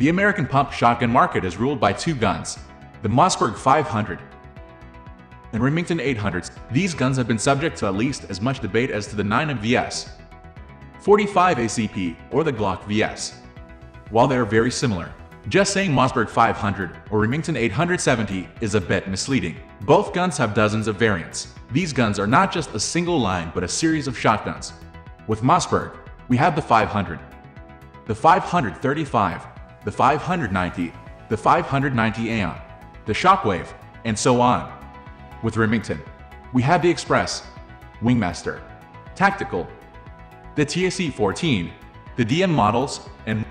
The American pump shotgun market is ruled by two guns, the Mossberg 500 and Remington 800s. These guns have been subject to at least as much debate as to the 9mm VS, 45 ACP, or the Glock VS. While they are very similar, just saying Mossberg 500 or Remington 870 is a bit misleading. Both guns have dozens of variants. These guns are not just a single line but a series of shotguns. With Mossberg, we have the 500, the 535, the 590, the 590 Aeon, the Shockwave, and so on. With Remington, we have the Express, Wingmaster, Tactical, the TSE-14, the DM models, and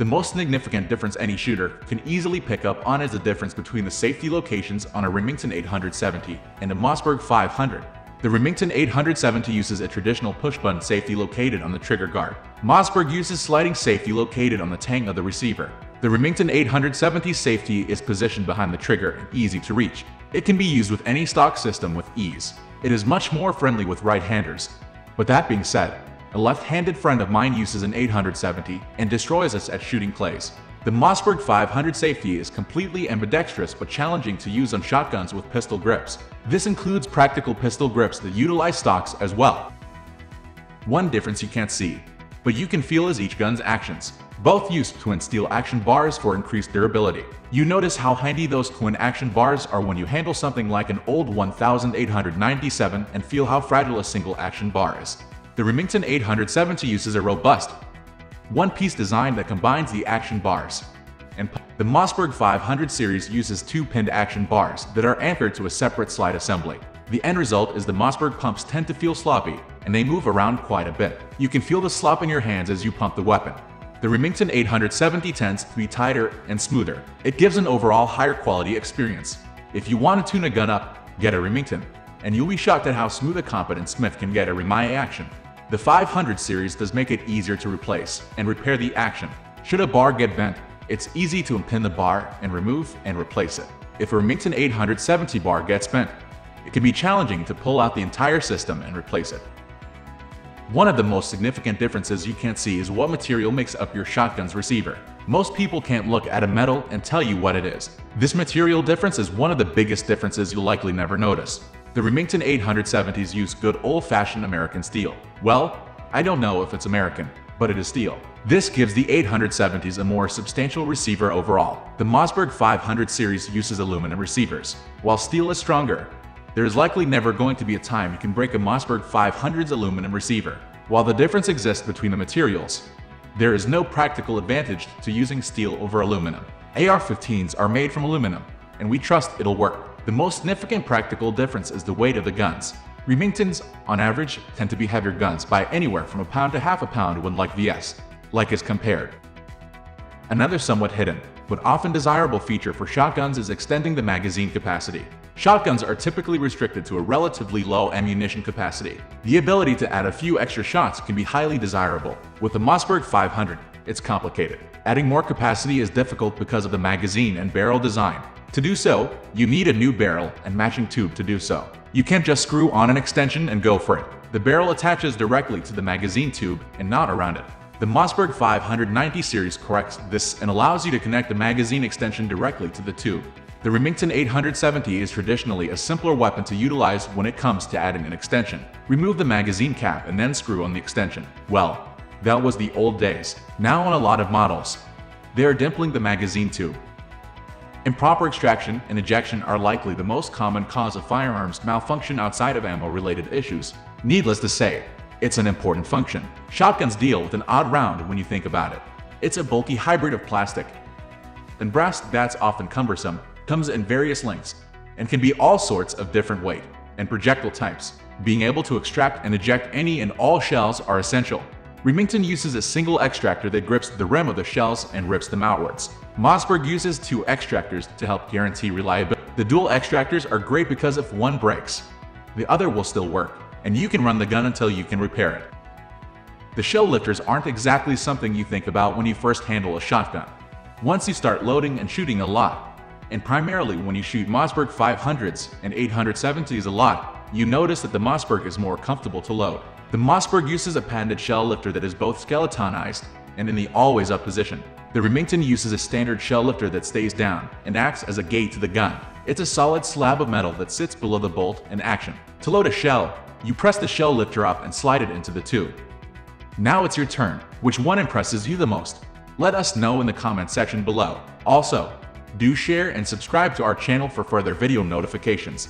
the most significant difference any shooter can easily pick up on is the difference between the safety locations on a Remington 870 and a Mossberg 500. The Remington 870 uses a traditional push-button safety located on the trigger guard. Mossberg uses sliding safety located on the tang of the receiver. The Remington 870 safety is positioned behind the trigger and easy to reach. It can be used with any stock system with ease. It is much more friendly with right-handers. But that being said, a left-handed friend of mine uses an 870 and destroys us at shooting clays. The Mossberg 500 safety is completely ambidextrous but challenging to use on shotguns with pistol grips. This includes practical pistol grips that utilize stocks as well. One difference you can't see, but you can feel is each gun's actions. Both use twin steel action bars for increased durability. You notice how handy those twin action bars are when you handle something like an old 1897 and feel how fragile a single action bar is. The Remington 870 uses a robust, one-piece design that combines the action bars. And the Mossberg 500 series uses two pinned action bars that are anchored to a separate slide assembly. The end result is the Mossberg pumps tend to feel sloppy, and they move around quite a bit. You can feel the slop in your hands as you pump the weapon. The Remington 870 tends to be tighter and smoother. It gives an overall higher quality experience. If you want to tune a gun up, get a Remington, and you'll be shocked at how smooth a competent smith can get a Remington action. The 500 series does make it easier to replace and repair the action. Should a bar get bent, it's easy to unpin the bar and remove and replace it. If a Remington 870 bar gets bent, it can be challenging to pull out the entire system and replace it. One of the most significant differences you can't see is what material makes up your shotgun's receiver. Most people can't look at a metal and tell you what it is. This material difference is one of the biggest differences you'll likely never notice. The Remington 870s use good old-fashioned American steel. Well, I don't know if it's American, but it is steel. This gives the 870s a more substantial receiver overall. The Mossberg 500 series uses aluminum receivers. While steel is stronger, there is likely never going to be a time you can break a Mossberg 500's aluminum receiver. While the difference exists between the materials, there is no practical advantage to using steel over aluminum. AR-15s are made from aluminum, and we trust it'll work. The most significant practical difference is the weight of the guns. Remingtons, on average, tend to be heavier guns by anywhere from a pound to half a pound when like VS, like is compared. Another somewhat hidden, but often desirable feature for shotguns is extending the magazine capacity. Shotguns are typically restricted to a relatively low ammunition capacity. The ability to add a few extra shots can be highly desirable. With the Mossberg 500, it's complicated. Adding more capacity is difficult because of the magazine and barrel design. To do so, you need a new barrel and matching tube to do so. You can't just screw on an extension and go for it. The barrel attaches directly to the magazine tube and not around it. The Mossberg 590 series corrects this and allows you to connect the magazine extension directly to the tube. The Remington 870 is traditionally a simpler weapon to utilize when it comes to adding an extension. Remove the magazine cap and then screw on the extension. Well, that was the old days. Now on a lot of models, they are dimpling the magazine tube. Improper extraction and ejection are likely the most common cause of firearms malfunction outside of ammo-related issues. Needless to say, it's an important function. Shotguns deal with an odd round when you think about it. It's a bulky hybrid of plastic and brass that's often cumbersome, comes in various lengths, and can be all sorts of different weight and projectile types. Being able to extract and eject any and all shells are essential. Remington uses a single extractor that grips the rim of the shells and rips them outwards. Mossberg uses two extractors to help guarantee reliability. The dual extractors are great because if one breaks, the other will still work, and you can run the gun until you can repair it. The shell lifters aren't exactly something you think about when you first handle a shotgun. Once you start loading and shooting a lot, and primarily when you shoot Mossberg 500s and 870s a lot, you notice that the Mossberg is more comfortable to load. The Mossberg uses a patented shell lifter that is both skeletonized and in the always-up position. The Remington uses a standard shell lifter that stays down and acts as a gate to the gun. It's a solid slab of metal that sits below the bolt and action. To load a shell, you press the shell lifter up and slide it into the tube. Now it's your turn. Which one impresses you the most? Let us know in the comment section below. Also, do share and subscribe to our channel for further video notifications.